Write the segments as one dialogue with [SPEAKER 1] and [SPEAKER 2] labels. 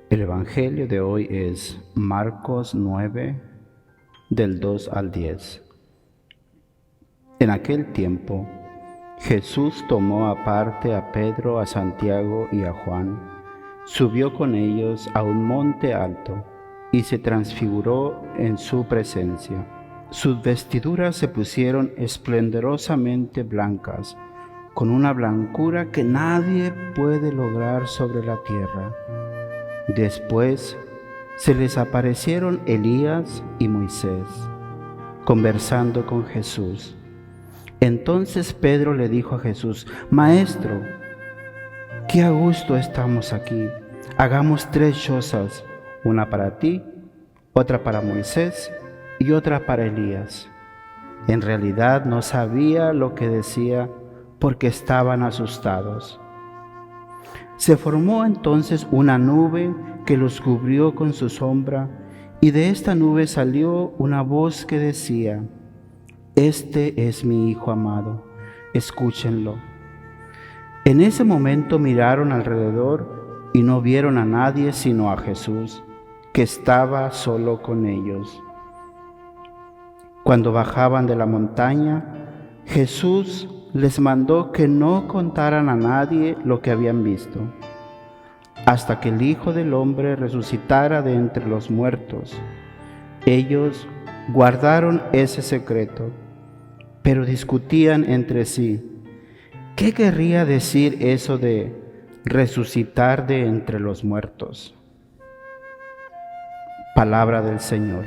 [SPEAKER 1] El Evangelio de hoy es Marcos 9, del 2 al 10. En aquel tiempo, Jesús tomó aparte a Pedro, a Santiago y a Juan, subió con ellos a un monte alto y se transfiguró en su presencia. Sus vestiduras se pusieron esplendorosamente blancas, con una blancura que nadie puede lograr sobre la tierra. Después se les aparecieron Elías y Moisés, conversando con Jesús. Entonces Pedro le dijo a Jesús: Maestro, qué a gusto estamos aquí. Hagamos 3 chozas, una para ti, otra para Moisés y otra para Elías. En realidad no sabía lo que decía porque estaban asustados. Se formó entonces una nube que los cubrió con su sombra, y de esta nube salió una voz que decía: Este es mi Hijo amado, escúchenlo. En ese momento miraron alrededor y no vieron a nadie sino a Jesús, que estaba solo con ellos. Cuando bajaban de la montaña, Jesús les mandó que no contaran a nadie lo que habían visto, hasta que el Hijo del Hombre resucitara de entre los muertos. Ellos guardaron ese secreto, pero discutían entre sí: ¿qué querría decir eso de resucitar de entre los muertos? Palabra del Señor.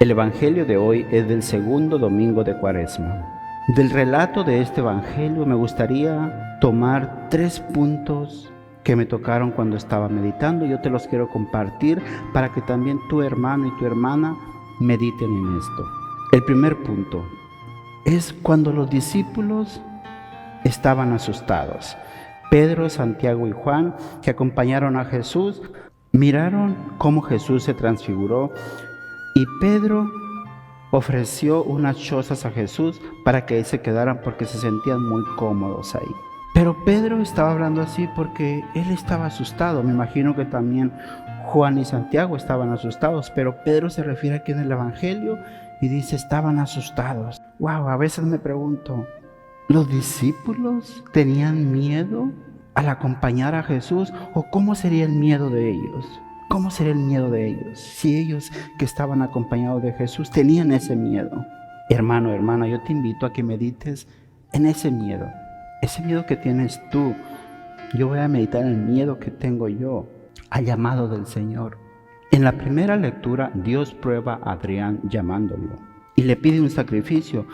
[SPEAKER 1] El Evangelio de hoy es del segundo domingo de Cuaresma. Del relato de este Evangelio me gustaría tomar 3 puntos que me tocaron cuando estaba meditando. Yo te los quiero compartir para que también tu hermano y tu hermana mediten en esto. El primer punto es cuando los discípulos estaban asustados. Pedro, Santiago y Juan, que acompañaron a Jesús, miraron cómo Jesús se transfiguró, y Pedro ofreció unas chozas a Jesús para que ahí se quedaran porque se sentían muy cómodos ahí. Pero Pedro estaba hablando así porque él estaba asustado. Me imagino que también Juan y Santiago estaban asustados, pero Pedro se refiere aquí en el Evangelio y dice: estaban asustados. Wow, a veces me pregunto, ¿los discípulos tenían miedo al acompañar a Jesús? ¿O cómo sería el miedo de ellos? ¿Cómo sería el miedo de ellos si ellos que estaban acompañados de Jesús tenían ese miedo? Hermano, hermana, yo te invito a que medites en ese miedo que tienes tú. Yo voy a meditar en el miedo que tengo yo al llamado del Señor. En la primera lectura, Dios prueba a Adrián llamándolo y le pide un sacrificio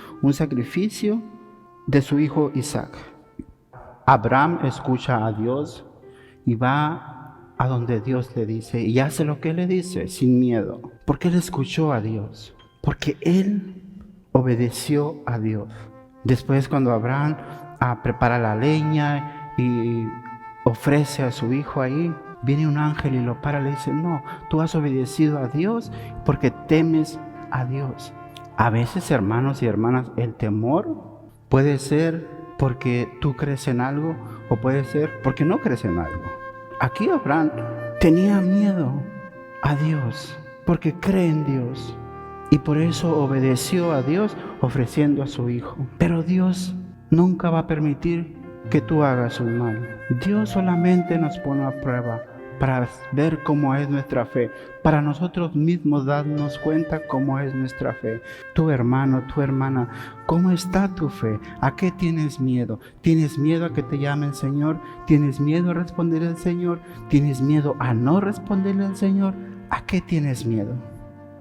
[SPEAKER 1] de su hijo Isaac. Abraham escucha a Dios y va a donde Dios le dice y hace lo que le dice sin miedo. ¿Por qué él escuchó a Dios? Porque él obedeció a Dios. Después, cuando Abraham prepara la leña y ofrece a su hijo ahí, viene un ángel y lo para y le dice: no, tú has obedecido a Dios porque temes a Dios. A veces, hermanos y hermanas, el temor puede ser porque tú crees en algo o puede ser porque no crees en algo. Aquí Abraham tenía miedo a Dios porque cree en Dios y por eso obedeció a Dios ofreciendo a su hijo. Pero Dios nunca va a permitir que tú hagas un mal. Dios solamente nos pone a prueba para ver cómo es nuestra fe, para nosotros mismos darnos cuenta cómo es nuestra fe. Tu hermano, tu hermana, ¿cómo está tu fe? ¿A qué tienes miedo? ¿Tienes miedo a que te llame el Señor? ¿Tienes miedo a responderle al Señor? ¿Tienes miedo a no responderle al Señor? ¿A qué tienes miedo?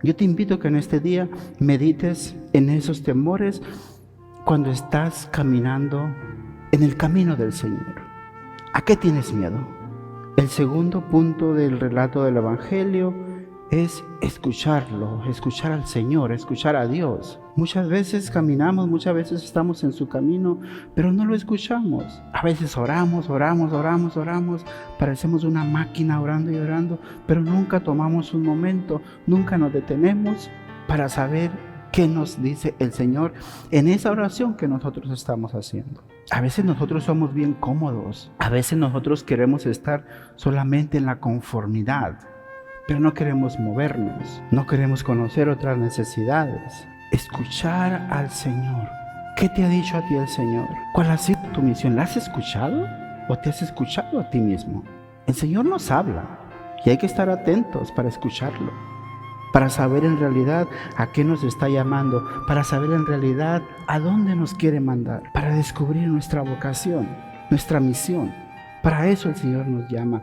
[SPEAKER 1] Yo te invito a que en este día medites en esos temores cuando estás caminando en el camino del Señor. ¿A qué tienes miedo? El segundo punto del relato del Evangelio es escucharlo, escuchar al Señor, escuchar a Dios. Muchas veces caminamos, muchas veces estamos en su camino, pero no lo escuchamos. A veces oramos, parecemos una máquina orando y orando, pero nunca tomamos un momento, nunca nos detenemos para saber qué nos dice el Señor en esa oración que nosotros estamos haciendo. A veces nosotros somos bien cómodos, a veces nosotros queremos estar solamente en la conformidad, pero no queremos movernos, no queremos conocer otras necesidades. Escuchar al Señor. ¿Qué te ha dicho a ti el Señor? ¿Cuál ha sido tu misión? ¿La has escuchado o te has escuchado a ti mismo? El Señor nos habla y hay que estar atentos para escucharlo, para saber en realidad a qué nos está llamando, para saber en realidad a dónde nos quiere mandar, para descubrir nuestra vocación, nuestra misión. Para eso el Señor nos llama,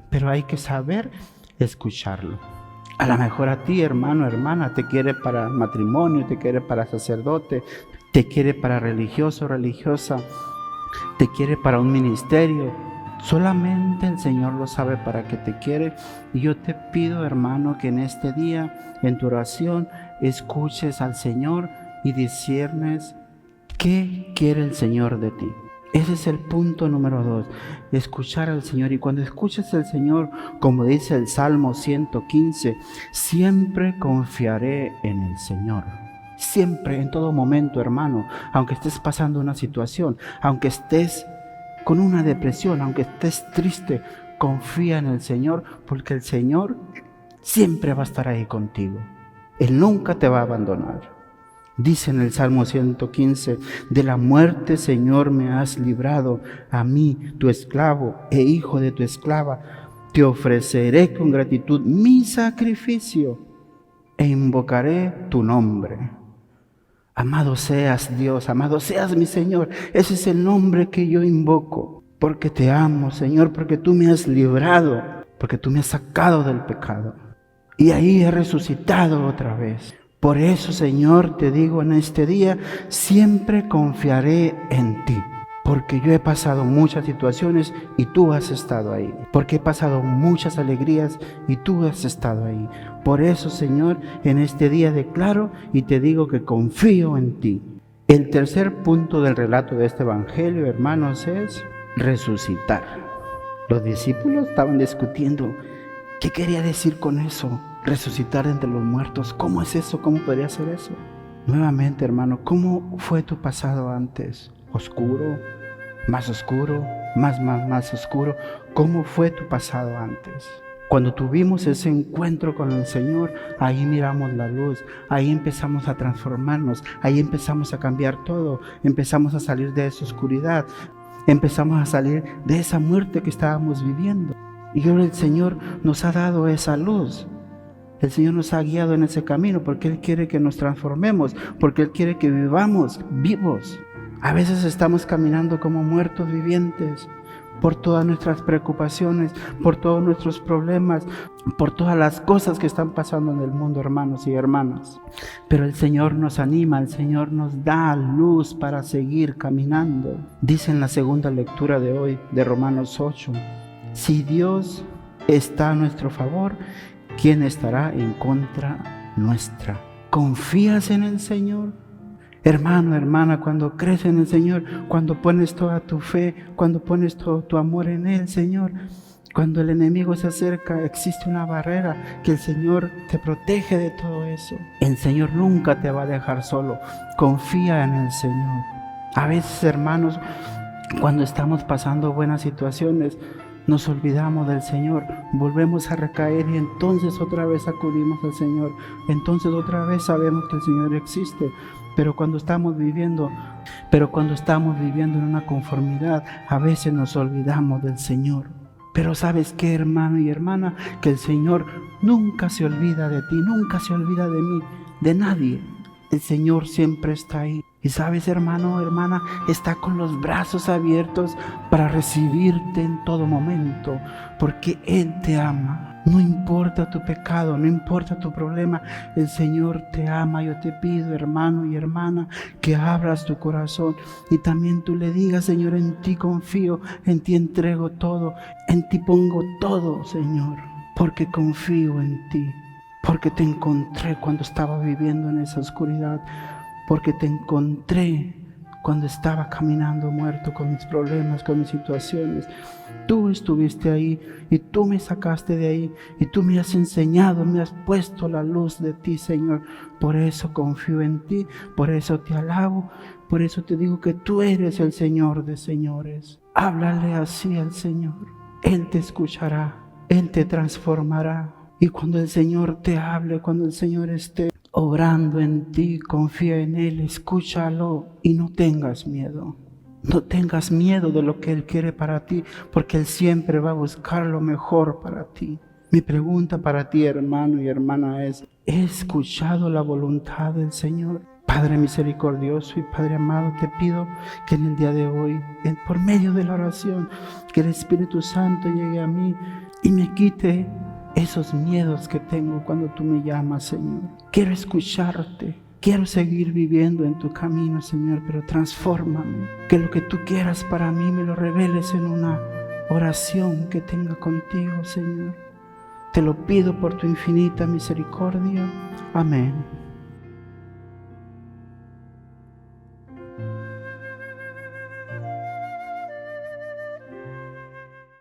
[SPEAKER 1] pero hay que saber escucharlo. A lo mejor a ti, hermano, hermana, te quiere para matrimonio, te quiere para sacerdote, te quiere para religioso, religiosa, te quiere para un ministerio. Solamente el Señor lo sabe para qué te quiere. Y yo te pido, hermano, que en este día, en tu oración, escuches al Señor y disciernes qué quiere el Señor de ti. Ese es el punto número 2, escuchar al Señor. Y cuando escuches al Señor, como dice el Salmo 115, siempre confiaré en el Señor. Siempre, en todo momento, hermano, aunque estés pasando una situación, aunque estés con una depresión, aunque estés triste, confía en el Señor, porque el Señor siempre va a estar ahí contigo. Él nunca te va a abandonar. Dice en el Salmo 115, de la muerte, Señor, me has librado, a mí, tu esclavo e hijo de tu esclava, te ofreceré con gratitud mi sacrificio e invocaré tu nombre. Amado seas Dios, amado seas mi Señor, ese es el nombre que yo invoco, porque te amo, Señor, porque tú me has librado, porque tú me has sacado del pecado y ahí he resucitado otra vez. Por eso, Señor, te digo en este día, siempre confiaré en ti, porque yo he pasado muchas situaciones y tú has estado ahí, porque he pasado muchas alegrías y tú has estado ahí. Por eso, Señor, en este día declaro y te digo que confío en ti. El tercer punto del relato de este evangelio, hermanos, es resucitar. Los discípulos estaban discutiendo qué quería decir con eso. Resucitar entre los muertos, ¿cómo es eso? ¿Cómo podría ser eso? Nuevamente, hermano, ¿cómo fue tu pasado antes? ¿Oscuro? ¿Más oscuro? ¿Más oscuro? ¿Cómo fue tu pasado antes? Cuando tuvimos ese encuentro con el Señor, ahí miramos la luz, ahí empezamos a transformarnos, ahí empezamos a cambiar todo, empezamos a salir de esa oscuridad, empezamos a salir de esa muerte que estábamos viviendo. Y ahora el Señor nos ha dado esa luz. El Señor nos ha guiado en ese camino porque Él quiere que nos transformemos, porque Él quiere que vivamos vivos. A veces estamos caminando como muertos vivientes por todas nuestras preocupaciones, por todos nuestros problemas, por todas las cosas que están pasando en el mundo, hermanos y hermanas. Pero el Señor nos anima, el Señor nos da luz para seguir caminando. Dice en la segunda lectura de hoy, de Romanos 8, si Dios está a nuestro favor, ¿quién estará en contra nuestra? ¿Confías en el Señor? Hermano, hermana, cuando crees en el Señor, cuando pones toda tu fe, cuando pones todo tu amor en Él, Señor, cuando el enemigo se acerca, existe una barrera que el Señor te protege de todo eso. El Señor nunca te va a dejar solo. Confía en el Señor. A veces, hermanos, cuando estamos pasando buenas situaciones, nos olvidamos del Señor, volvemos a recaer y entonces otra vez acudimos al Señor. Entonces otra vez sabemos que el Señor existe. Pero cuando estamos viviendo en una conformidad, a veces nos olvidamos del Señor. Pero ¿sabes qué, hermano y hermana? Que el Señor nunca se olvida de ti, nunca se olvida de mí, de nadie. El Señor siempre está ahí. Y sabes, hermano, hermana, está con los brazos abiertos para recibirte en todo momento, porque Él te ama. No importa tu pecado, no importa tu problema, el Señor te ama. Yo te pido, hermano y hermana, que abras tu corazón y también tú le digas, Señor, en ti confío, en ti entrego todo, en ti pongo todo, Señor, porque confío en ti, porque te encontré cuando estaba viviendo en esa oscuridad, porque te encontré cuando estaba caminando muerto con mis problemas, con mis situaciones. Tú estuviste ahí y tú me sacaste de ahí y tú me has enseñado, me has puesto la luz de ti, Señor. Por eso confío en ti, por eso te alabo, por eso te digo que tú eres el Señor de señores. Háblale así al Señor. Él te escuchará, Él te transformará. Y cuando el Señor te hable, cuando el Señor esté obrando en ti, confía en Él, escúchalo y no tengas miedo. No tengas miedo de lo que Él quiere para ti, porque Él siempre va a buscar lo mejor para ti. Mi pregunta para ti, hermano y hermana, es: ¿he escuchado la voluntad del Señor? Padre misericordioso y Padre amado, te pido que en el día de hoy, por medio de la oración, que el Espíritu Santo llegue a mí y me quite esos miedos que tengo cuando tú me llamas, Señor. Quiero escucharte, quiero seguir viviendo en tu camino, Señor, pero transfórmame. Que lo que tú quieras para mí me lo reveles en una oración que tenga contigo, Señor. Te lo pido por tu infinita misericordia. Amén.